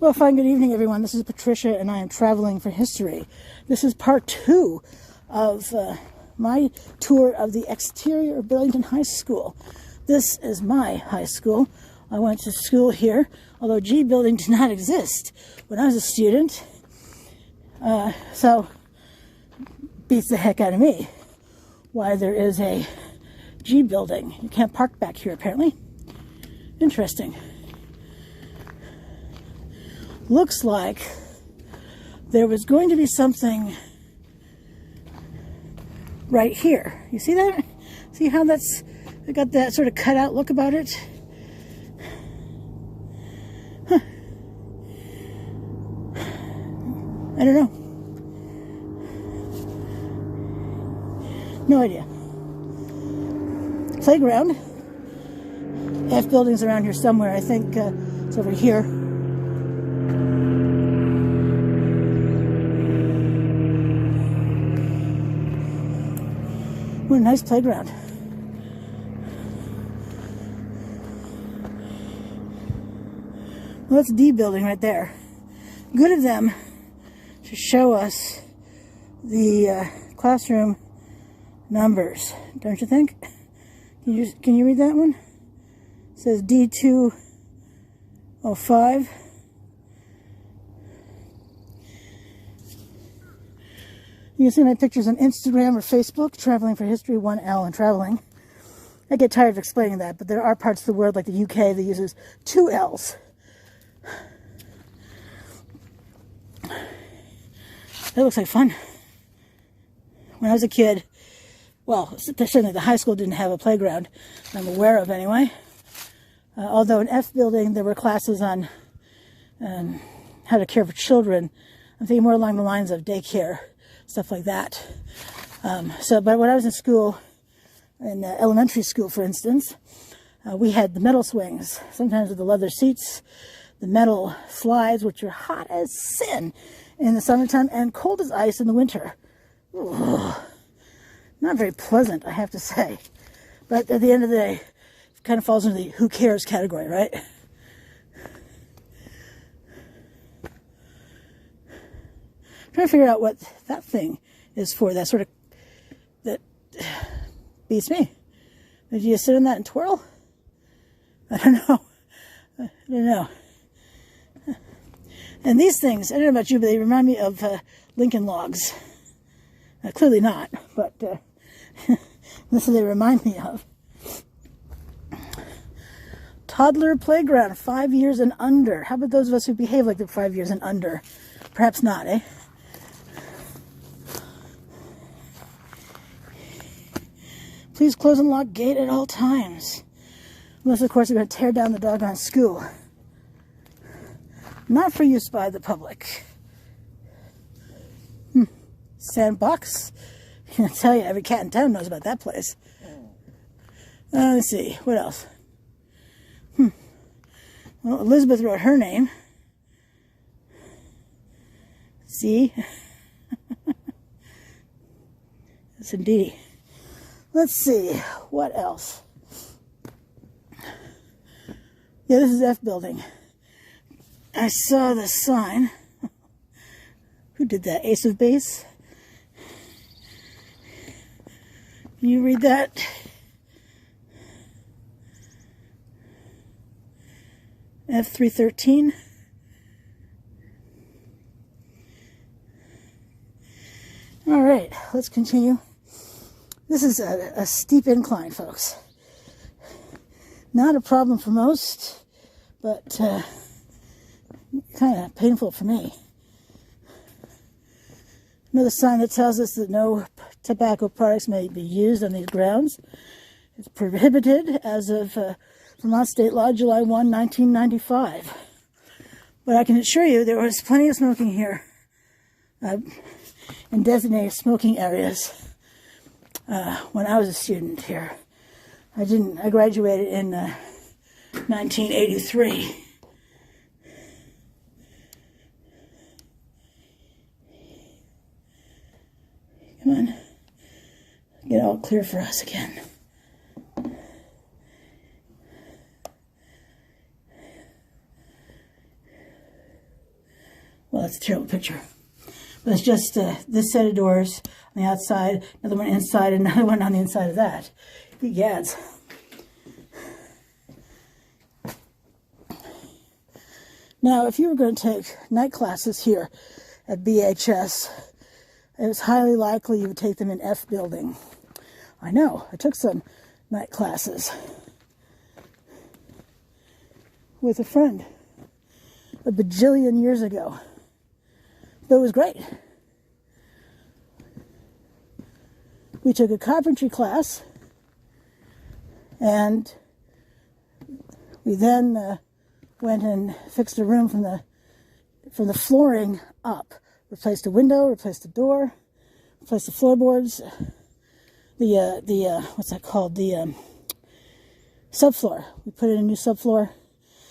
Well, fine, good evening, everyone. This is Patricia, and I am traveling for history. This is part 2 of my tour of the exterior of Burlington High School. This is my high school. I went to school here, although G building did not exist when I was a student. So, beats the heck out of me why there is a G building. You can't park back here, apparently. Interesting. Looks like there was going to be something right here. You see that? See how that's got that sort of cutout look about it? Huh. I don't know. No idea. Playground. F building's around here somewhere. I think it's over here. What a nice playground. Well, that's D building right there. Good of them to show us the classroom numbers, don't you think? Can you read that one? It says D205. You can see my pictures on Instagram or Facebook, Traveling for History, 1L and traveling. I get tired of explaining that, but there are parts of the world, like the UK, that uses 2 L's. That looks like fun. When I was a kid, well, certainly the high school didn't have a playground, I'm aware of anyway. Although in F building, there were classes on how to care for children. I'm thinking more along the lines of daycare. Stuff like that. But when I was in school, in elementary school, for instance, we had the metal swings, sometimes with the leather seats, the metal slides, which are hot as sin in the summertime and cold as ice in the winter. Ugh. Not very pleasant, I have to say. But at the end of the day, it kind of falls into the who cares category, right? Trying to figure out what that thing is for. That sort of, that beats me. Did you sit in that and twirl? I don't know. I don't know. And these things, I don't know about you, but they remind me of Lincoln Logs. Clearly not, but this is what they remind me of. Toddler playground, 5 years and under. How about those of us who behave like they're 5 years and under? Perhaps not, eh? Please close and lock gate at all times. Unless, of course, we're going to tear down the doggone school. Not for use by the public. Sandbox. I can tell you, every cat in town knows about that place. Let's see, what else? Well, Elizabeth wrote her name. See? Yes, indeed. Let's see, what else? Yeah, this is F building. I saw the sign. Who did that? Ace of Base? Can you read that? F313. All right, let's continue. This is a steep incline, folks. Not a problem for most, but kind of painful for me. Another sign that tells us that no tobacco products may be used on these grounds. It's prohibited as of Vermont State Law, July 1, 1995. But I can assure you there was plenty of smoking here in designated smoking areas when I was a student here. I graduated in 1983. Come on. Get all clear for us again. well, that's a terrible picture. But it's just this set of doors on the outside, another one inside, another one on the inside of that. Egads. Now, if you were going to take night classes here at BHS, it was highly likely you would take them in F building. I know, I took some night classes with a friend a bajillion years ago. But it was great. We took a carpentry class, and we then went and fixed a room from the flooring up. Replaced a window, replaced the door, replaced the floorboards, what's that called? The subfloor. We put in a new subfloor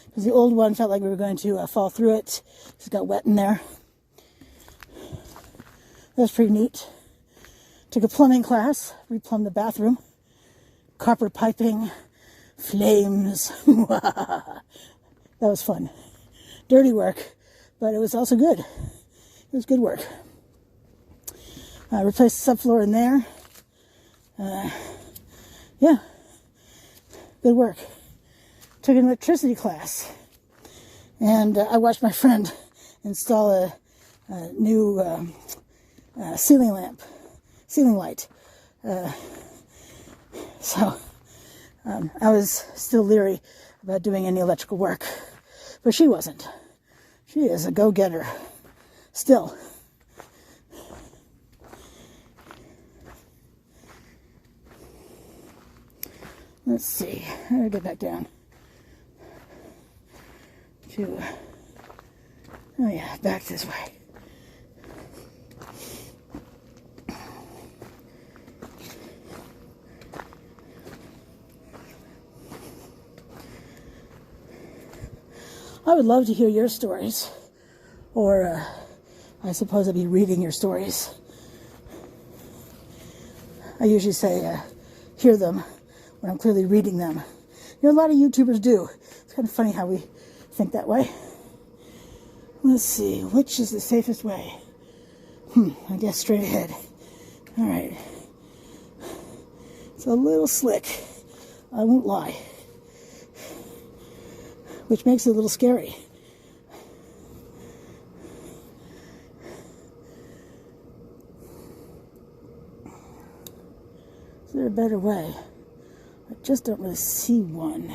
because the old one felt like we were going to fall through it. It got wet in there. That was pretty neat. Took a plumbing class, replumbed the bathroom, copper piping, flames. That was fun. Dirty work, but it was also good. It was good work. Replaced the subfloor in there. Yeah, good work. Took an electricity class, and I watched my friend install a new ceiling light. So I was still leery about doing any electrical work, but she wasn't. She is a go-getter. Still. Let's see. I'm going to get back down to, oh yeah, back this way. I would love to hear your stories, or I suppose I'd be reading your stories. I usually say hear them when I'm clearly reading them. You know, a lot of YouTubers do. It's kind of funny how we think that way. Let's see, which is the safest way? I guess straight ahead. All right. It's a little slick, I won't lie, which makes it a little scary. Is there a better way? I just don't really see one.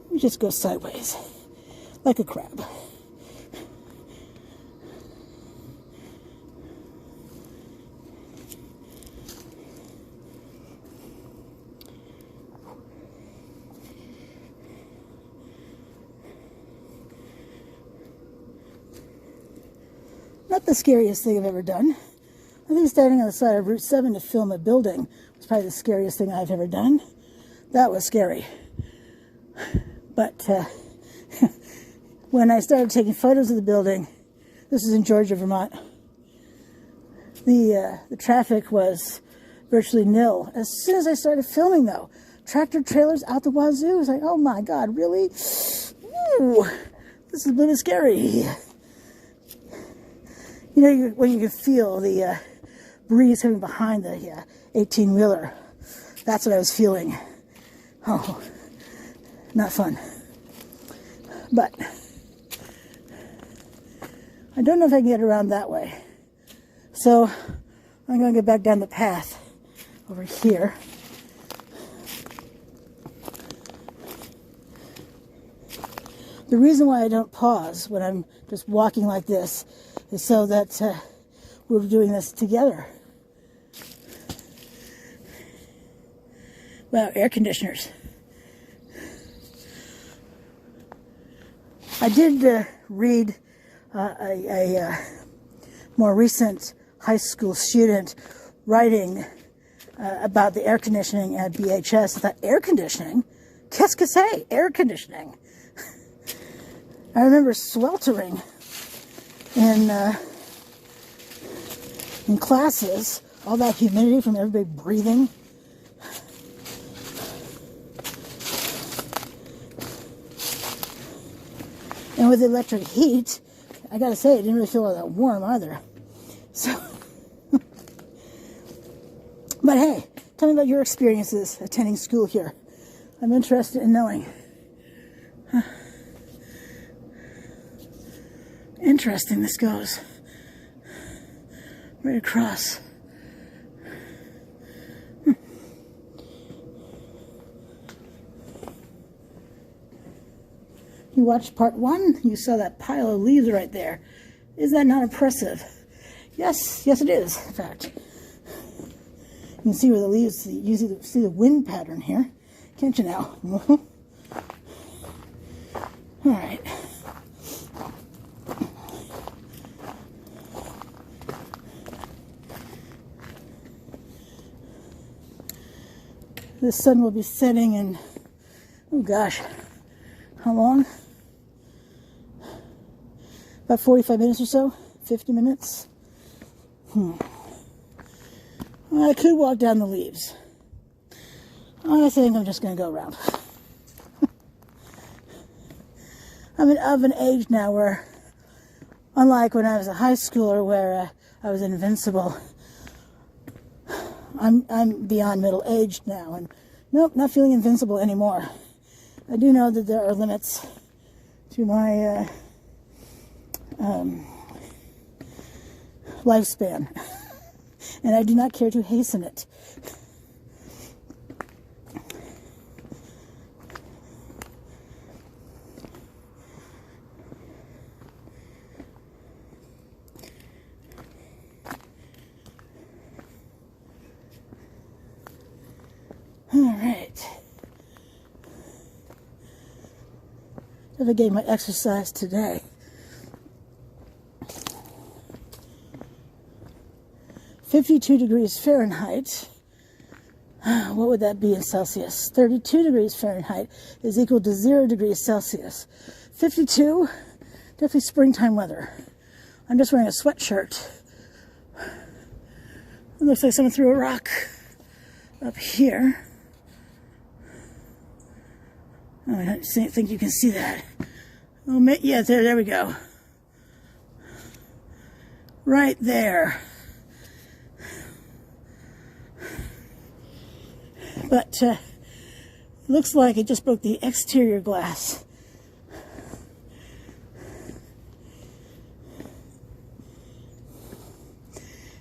Let me just go sideways, like a crab. Not the scariest thing I've ever done. I think standing on the side of Route 7 to film a building was probably the scariest thing I've ever done. That was scary. But when I started taking photos of the building, this is in Georgia, Vermont, the traffic was virtually nil. As soon as I started filming, though, tractor trailers out the wazoo. I was like, oh my God, really? Ooh, this is a bit scary. You know, when you can feel the breeze coming behind the 18-wheeler. That's what I was feeling. Oh, not fun. But I don't know if I can get around that way. So I'm going to get back down the path over here. The reason why I don't pause when I'm just walking like this is so that we're doing this together. Wow, air conditioners. I did read a more recent high school student writing about the air conditioning at BHS. I thought, air conditioning? Qu'est-ce que c'est? Air conditioning. I remember sweltering in classes all that humidity from everybody breathing. And with the electric heat, I gotta say, it didn't really feel all that warm either. So, but hey, tell me about your experiences attending school here. I'm interested in knowing. Interesting this goes. Right across. You watched part 1, you saw that pile of leaves right there. Is that not impressive? Yes, yes it is, in fact. You can see where the leaves, you see the wind pattern here. Can't you now? All right. The sun will be setting in, oh gosh, how long? About 45 minutes or so, 50 minutes. I could walk down the leaves. I think I'm just going to go around. I'm of an age now where, unlike when I was a high schooler where I was invincible, I'm beyond middle aged now, and nope, not feeling invincible anymore. I do know that there are limits to my lifespan, and I do not care to hasten it. All right. Definitely getting my exercise today. 52 degrees Fahrenheit. What would that be in Celsius? 32 degrees Fahrenheit is equal to 0 degrees Celsius. 52, definitely springtime weather. I'm just wearing a sweatshirt. It looks like someone threw a rock up here. Oh, I don't think you can see that. Oh, yeah, there we go. Right there. But looks like it just broke the exterior glass.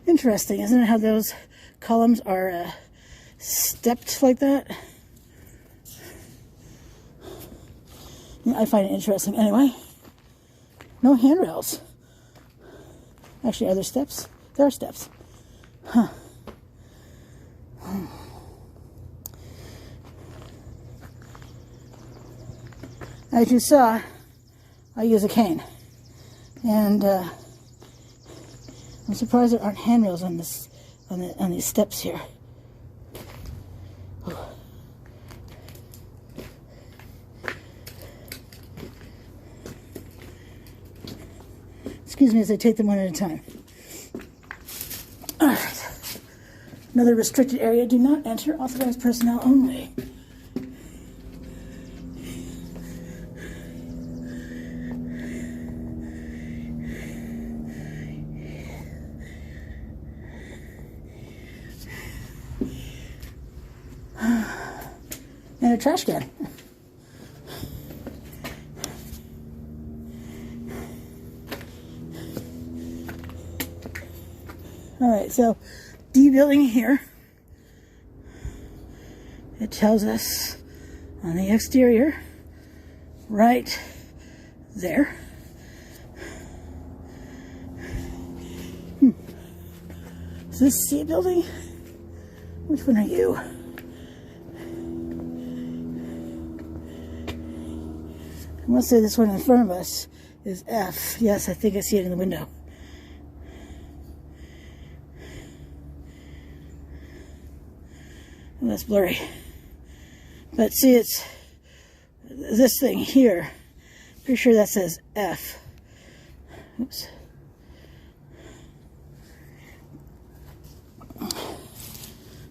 Interesting, isn't it, how those columns are stepped like that? I find it interesting. Anyway, no handrails. Actually, are there steps? There are steps. Huh. As you saw, I use a cane, and I'm surprised there aren't handrails on this, on these steps here. Oh. Excuse me as I take them one at a time. All right. Another restricted area. Do not enter. Authorized personnel only. And a trash can. All right, so D building here. It tells us on the exterior, right there. Is this C building? Which one are you? I must say this one in front of us is F. Yes, I think I see it in the window. Well, that's blurry. But see, it's this thing here. Pretty sure that says F. Oops.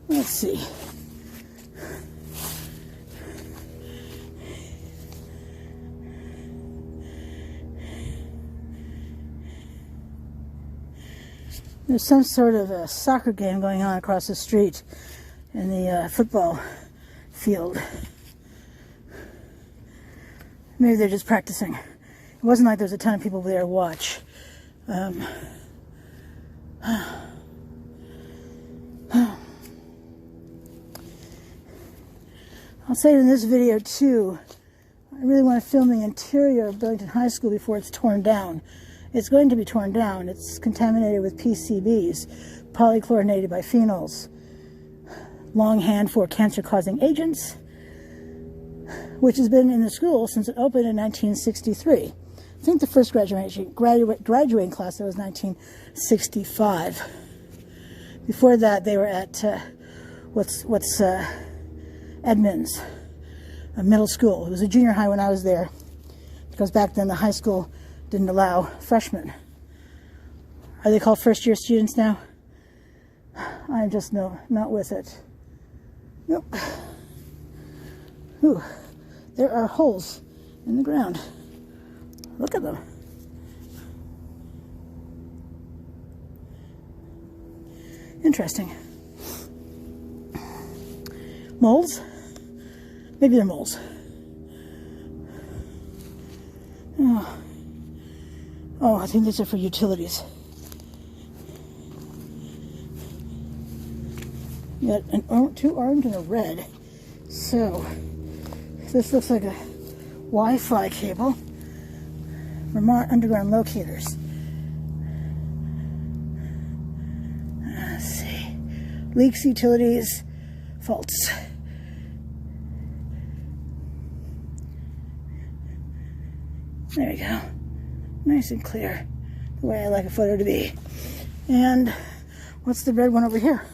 Let's see. There's some sort of a soccer game going on across the street in the football field. Maybe they're just practicing. It wasn't like there was a ton of people there to watch. I'll say in this video too, I really want to film the interior of Burlington High School before it's torn down. It's going to be torn down. It's contaminated with PCBs, polychlorinated biphenyls, longhand for cancer-causing agents, which has been in the school since it opened in 1963. I think the first graduating class there was 1965. Before that, they were at Edmonds, a middle school. It was a junior high when I was there, because back then the high school didn't allow freshmen. Are they called first-year students now? I'm just not with it. Nope. Ooh, there are holes in the ground. Look at them. Interesting. Moles? Maybe they're moles. Oh, I think these are for utilities. You got two orange and a red. So, this looks like a Wi-Fi cable. Vermont underground locators. Let's see. Leaks, utilities, faults. There you go. Nice and clear. The way I like a photo to be. And what's the red one over here?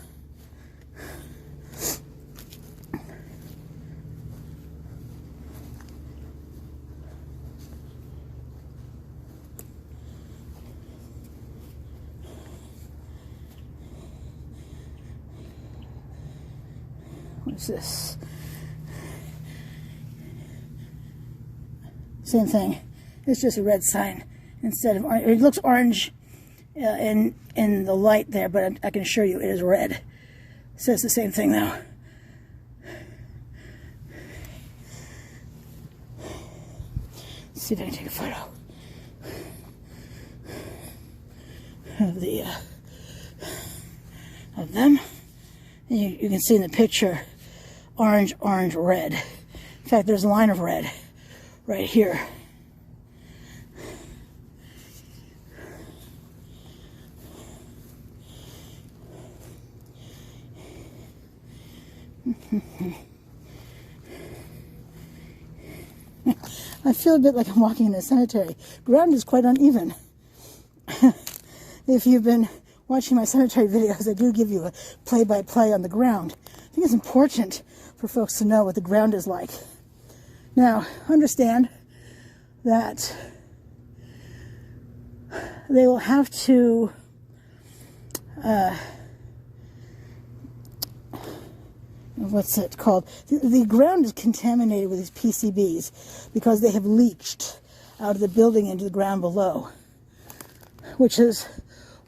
What's this? Same thing. It's just a red sign instead of orange. It looks orange in the light there, but I can assure you it is red. It says the same thing though. Let's see if I can take a photo of them. And you can see in the picture orange, orange, red. In fact, there's a line of red right here. I feel a bit like I'm walking in a cemetery. Ground is quite uneven. If you've been watching my cemetery videos, I do give you a play-by-play on the ground. I think it's important for folks to know what the ground is like. Now, understand that they will have to what's it called? The ground is contaminated with these PCBs because they have leached out of the building into the ground below, which is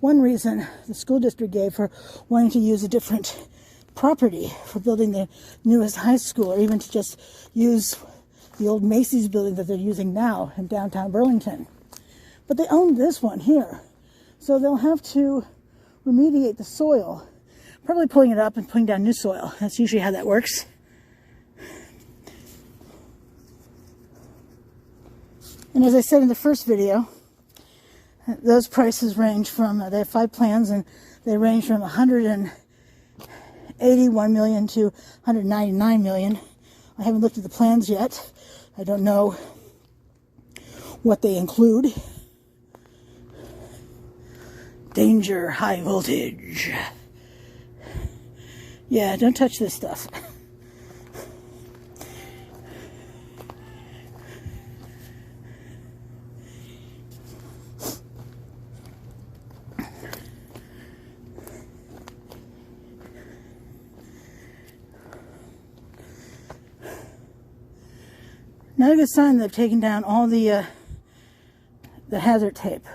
one reason the school district gave for wanting to use a different property for building the newest high school, or even to just use the old Macy's building that they're using now in downtown Burlington. But they own this one here, so they'll have to remediate the soil, probably pulling it up and putting down new soil. That's usually how that works. And as I said in the first video, those prices range from, they have 5 plans, and they range from $181 million to $199 million. I haven't looked at the plans yet. I don't know what they include. Danger, high voltage. Yeah, don't touch this stuff. Not a good sign they've taken down all the hazard tape.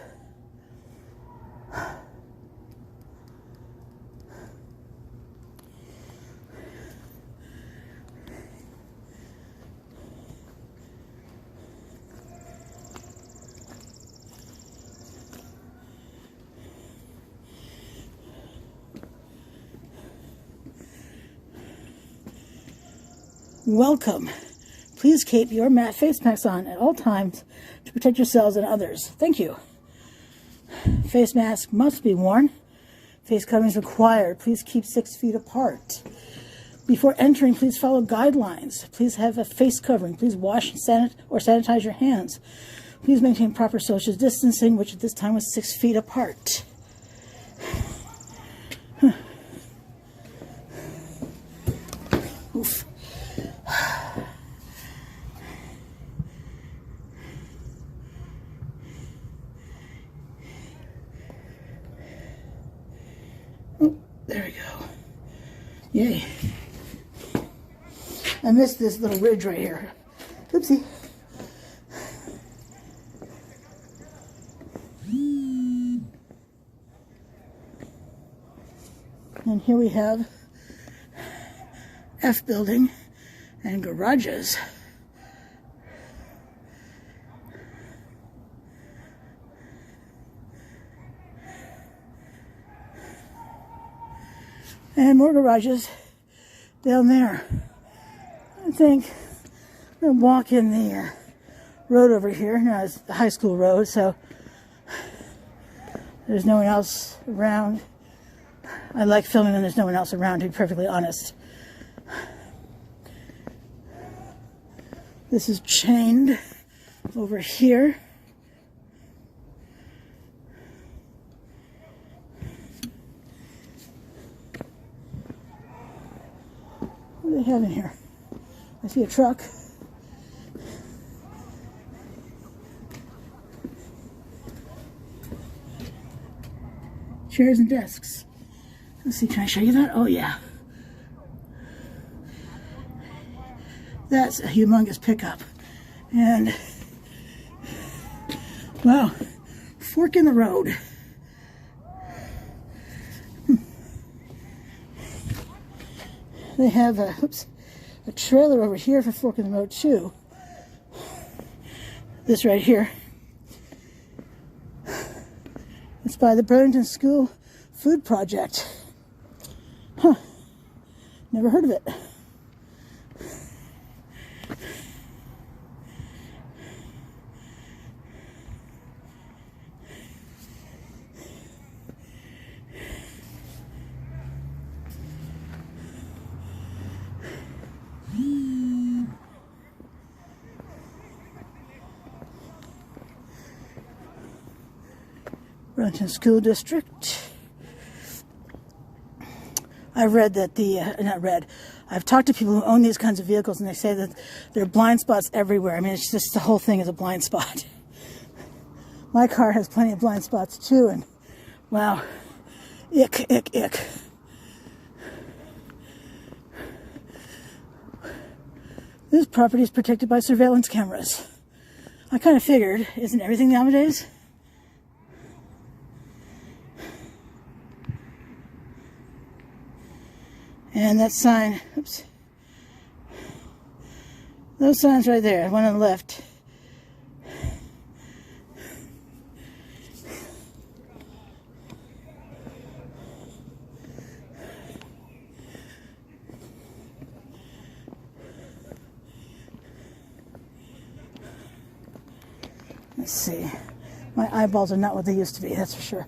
Welcome. Please keep your face masks on at all times to protect yourselves and others. Thank you. Face masks must be worn. Face coverings required. Please keep 6 feet apart. Before entering, please follow guidelines. Please have a face covering. Please wash and sanitize your hands. Please maintain proper social distancing, which at this time was 6 feet apart. Oof. Oh, there we go. Yay. I missed this little ridge right here. Oopsie. And here we have F building and garages. And more garages down there. I think I'm going to walk in the road over here. Now it's the high school road, so there's no one else around. I like filming when there's no one else around, to be perfectly honest. This is chained over here. What do they have in here? I see a truck. Chairs and desks. Let's see, can I show you that? Oh yeah. That's a humongous pickup. And, wow, fork in the road. They have a trailer over here for fork in the road too. This right here. It's by the Burlington School Food Project. Huh. Never heard of it. Burlington School District. I've read that I've talked to people who own these kinds of vehicles, and they say that there are blind spots everywhere. I mean, it's just the whole thing is a blind spot. My car has plenty of blind spots too, and wow, ick, ick, ick. This property is protected by surveillance cameras. I kind of figured, isn't everything nowadays? And that sign, oops, those signs right there, one on the left. Let's see, my eyeballs are not what they used to be, that's for sure.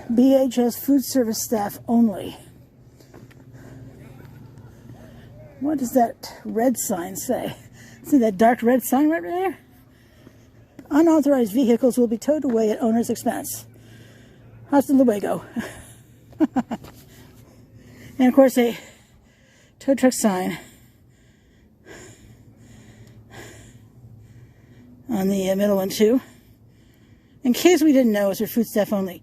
BHS food service staff only. What does that red sign say? See that dark red sign right there? Unauthorized vehicles will be towed away at owner's expense. Hasta luego. And of course a tow truck sign on the middle one too. In case we didn't know, it's for food staff only.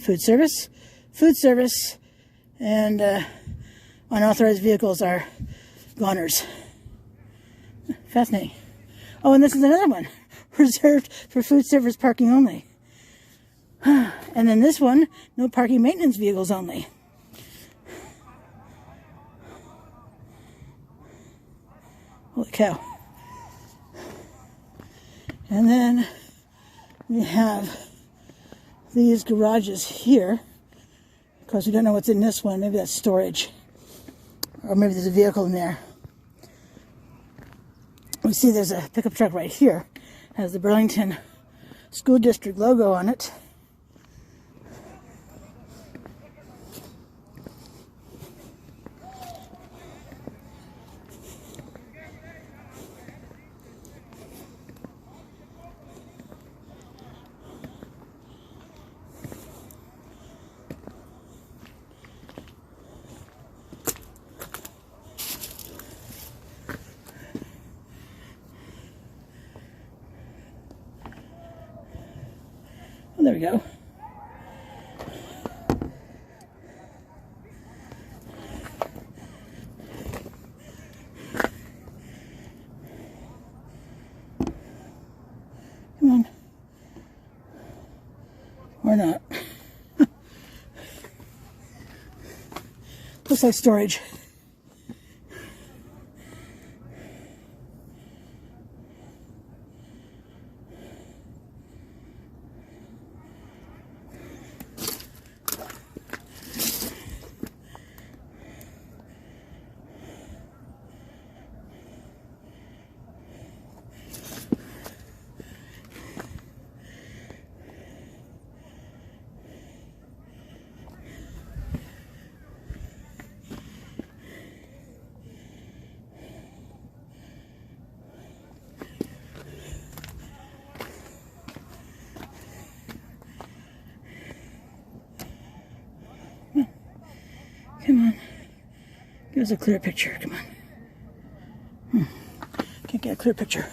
Food service, and Unauthorized vehicles are goners. Fascinating. Oh, and this is another one. Reserved for food service parking only. And then this one, no parking maintenance vehicles only. Holy cow. And then we have these garages here. Of course, we don't know what's in this one. Maybe that's storage. Or maybe there's a vehicle in there. We see there's a pickup truck right here. It has the Burlington School District logo on it. Oh, there we go. Come on. Or not. Looks like storage. Come on. Give us a clear picture. Come on. Can't get a clear picture.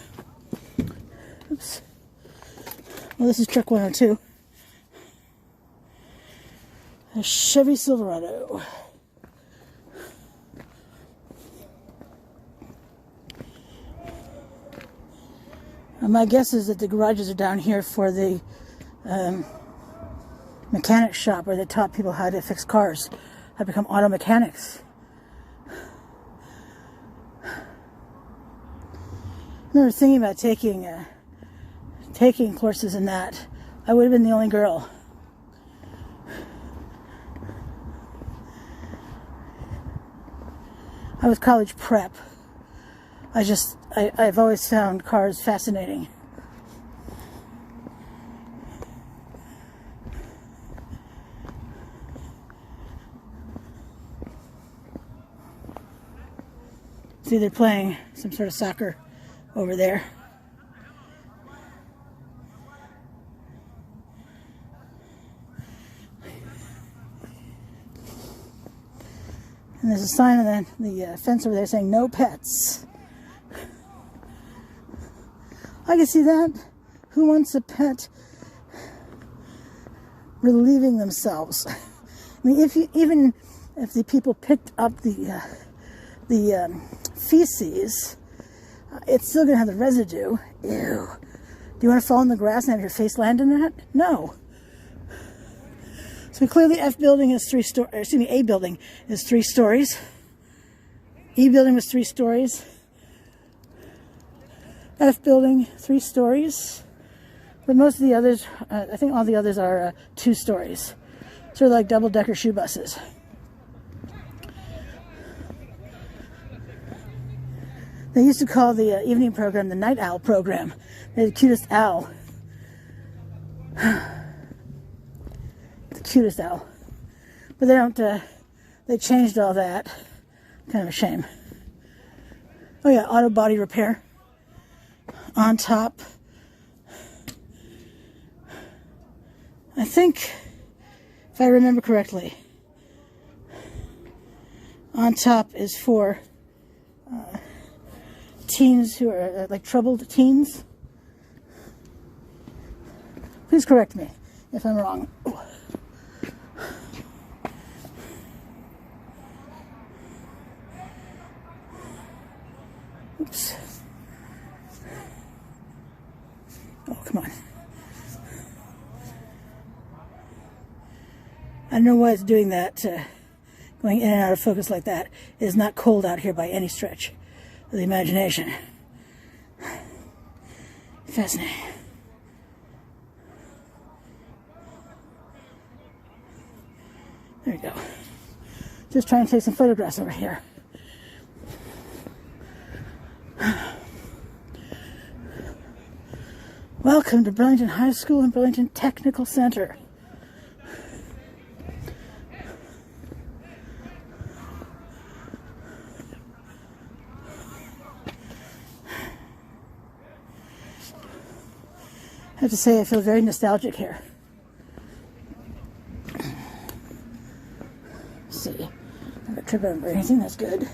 Oops. Well, this is truck 102. A Chevy Silverado. My guess is that the garages are down here for the mechanic shop where they taught people how to fix cars, how to become auto mechanics. I remember thinking about taking courses in that. I would have been the only girl. I was college prep. I've always found cars fascinating. See, they're playing some sort of soccer over there. And there's a sign on the fence over there saying no pets. I can see that. Who wants a pet relieving themselves? I mean, even if the people picked up the feces, it's still going to have the residue. Ew. Do you want to fall in the grass and have your face land in that? No. So clearly A building is 3 stories. E building was 3 stories. F building, 3 stories. But most of the others, I think all the others are 2 stories. Sort of like double-decker shoe buses. They used to call the evening program the night owl program. They had the cutest owl. The cutest owl. But they don't, they changed all that. Kind of a shame. Oh yeah, auto body repair. On top. I think, if I remember correctly, on top is for teens who are like troubled teens. Please correct me if I'm wrong. don't know why it's doing that, going in and out of focus like that. It is not cold out here by any stretch of the imagination. Fascinating. There we go. Just trying to take some photographs over here. Welcome to Burlington High School and Burlington Technical Center. I have to say, I feel very nostalgic here. Let's see. I'm not gonna trip over anything, that's good.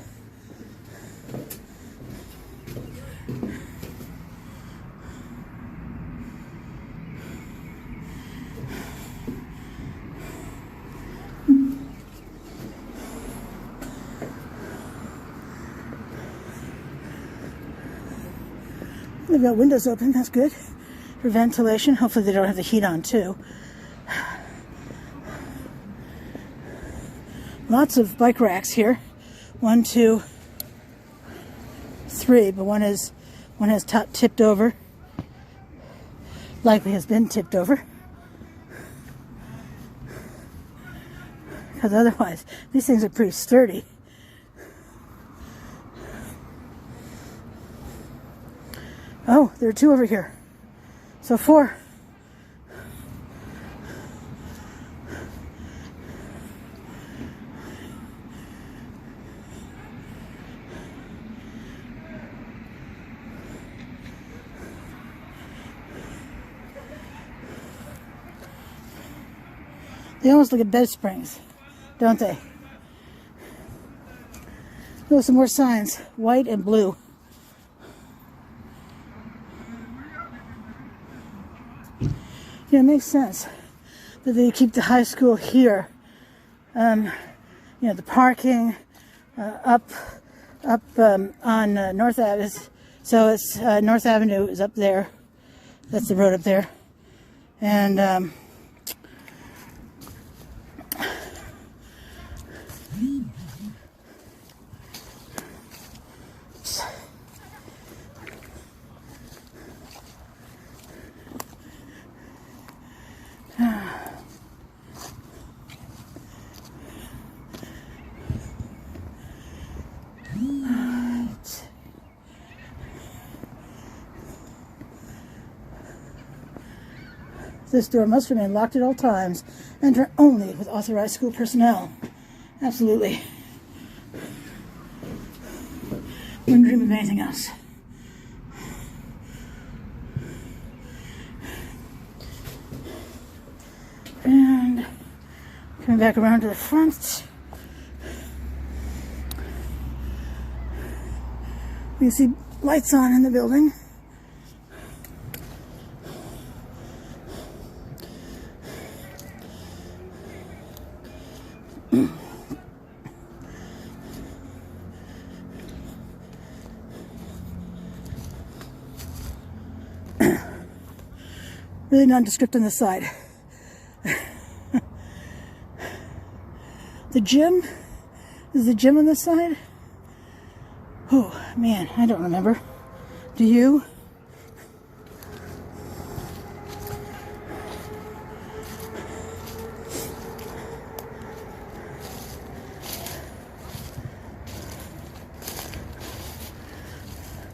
They've got windows open, that's good. For ventilation. Hopefully they don't have the heat on too. Lots of bike racks here. 1, 2, 3, but one has top tipped over. Likely has been tipped over. Because otherwise, these things are pretty sturdy. Oh, there are 2 over here. So 4. They almost look at bed springs, don't they? Oh, some more signs, white and blue. Yeah, it makes sense that they keep the high school here. You know, the parking up on North Avenue. So it's North Avenue is up there. That's the road up there, and this door must remain locked at all times. Enter only with authorized school personnel. Absolutely. Wouldn't dream of anything else. And coming back around to the front, we see lights on in the building. Really nondescript on the side. The gym? Is the gym on this side? Oh, man, I don't remember. Do you?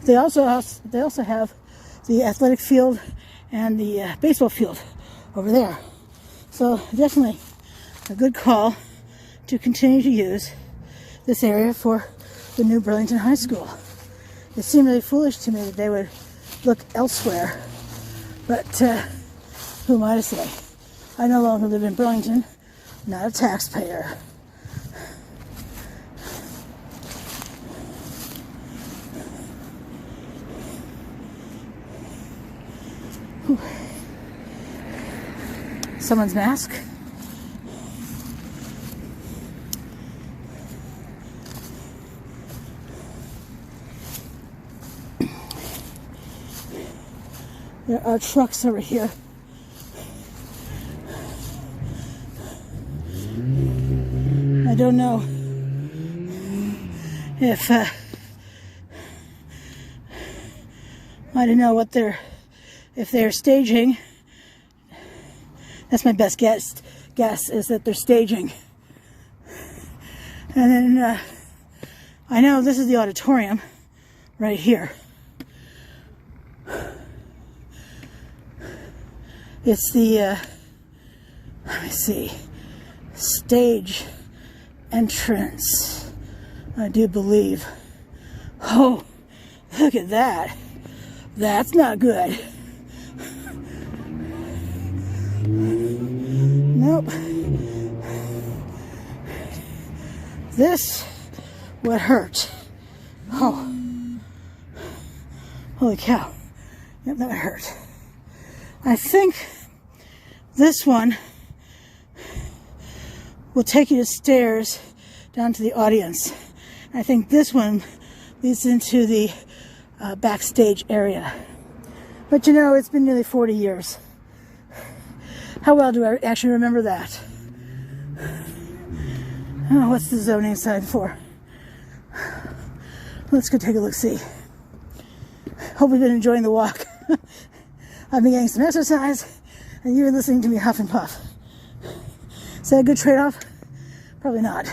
They also have the athletic field and the baseball field over there. So definitely a good call to continue to use this area for the new Burlington High School. It seemed really foolish to me that they would look elsewhere, but who am I to say? I no longer live in Burlington, not a taxpayer. Whew. Someone's mask. There are trucks over here. don't know if if they're staging. That's my best guess is that they're staging. And then I know this is the auditorium right here. It's the let me see, stage entrance, I do believe. Oh, look at that. That's not good. Nope. This would hurt. Oh. Holy cow. Yep, that would hurt. I think this one will take you to stairs down to the audience. I think this one leads into the backstage area. But you know, it's been nearly 40 years. How well do I actually remember that? Oh, what's the zoning sign for? Let's go take a look-see. Hope you've been enjoying the walk. I've been getting some exercise, and you're listening to me huff and puff. Is that a good trade-off? Probably not.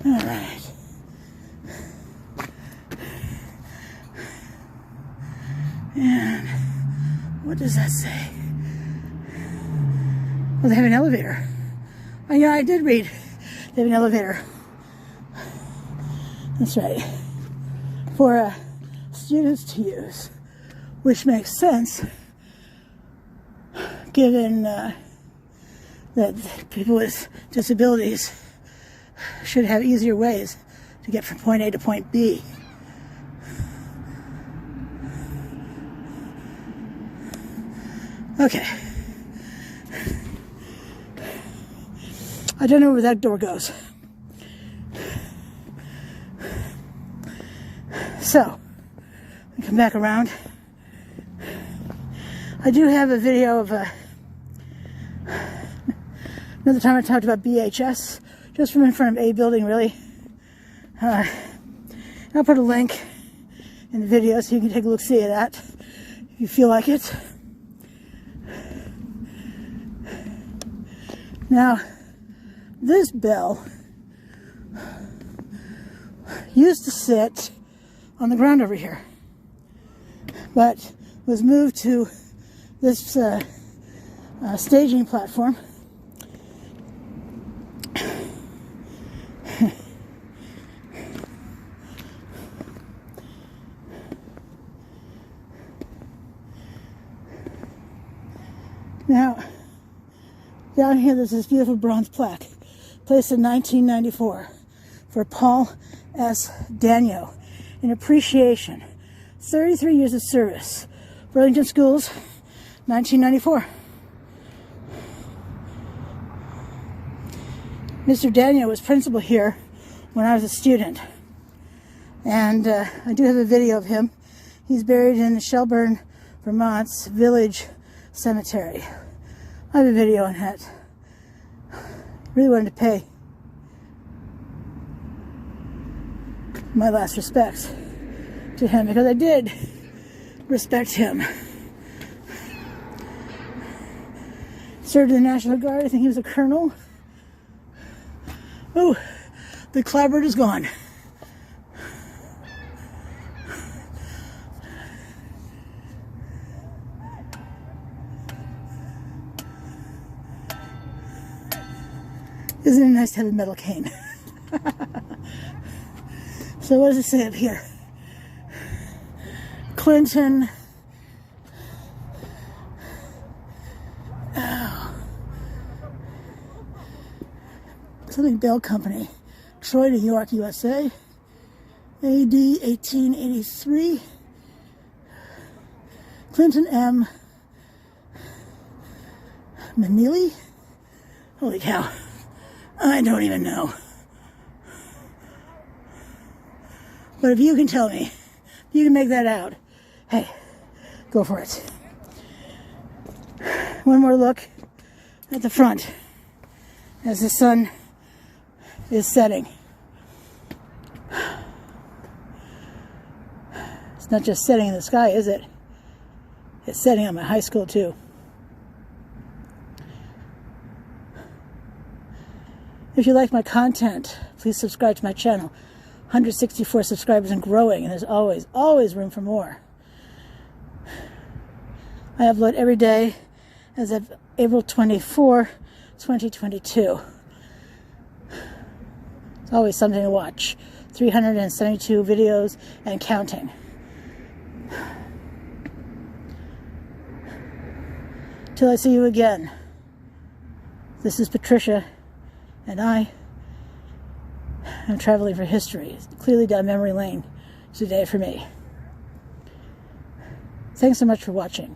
All right. And what does that say? Well, they have an elevator. Oh, yeah, I did read. They have an elevator. That's right. For students to use, which makes sense given that people with disabilities should have easier ways to get from point A to point B. Okay. I don't know where that door goes. So, we come back around. I do have a video of another time I talked about BHS, just from in front of A building, really. I'll put a link in the video so you can take a look-see at that if you feel like it. Now, this bell used to sit on the ground over here, but was moved to this staging platform. Now, down here there's this beautiful bronze plaque, placed in 1994, for Paul S. Daniel, in appreciation. 33 years of service. Burlington Schools, 1994. Mr. Daniel was principal here when I was a student. And I do have a video of him. He's buried in Shelburne, Vermont's Village Cemetery. I have a video on that. Really wanted to pay my last respects to him, because I did respect him. Served in the National Guard. I think he was a colonel. Oh, the clapboard is gone. Isn't it nice to have a metal cane? So what does it say up here? Clinton. Oh. Something Bell Company. Troy, New York, USA. AD 1883. Clinton M. Manili? Holy cow. I don't even know. But if you can tell me, if you can make that out, hey, go for it. one more look at the front as the sun is setting. It's not just setting in the sky, is it? It's setting on my high school too. If you like my content, please subscribe to my channel. 164 subscribers and growing, and there's always room for more. I upload every day as of April 24, 2022. It's always something to watch. 372 videos and counting. Till I see you again. This is Patricia, and I am traveling for history. It's clearly down memory lane today for me. Thanks so much for watching.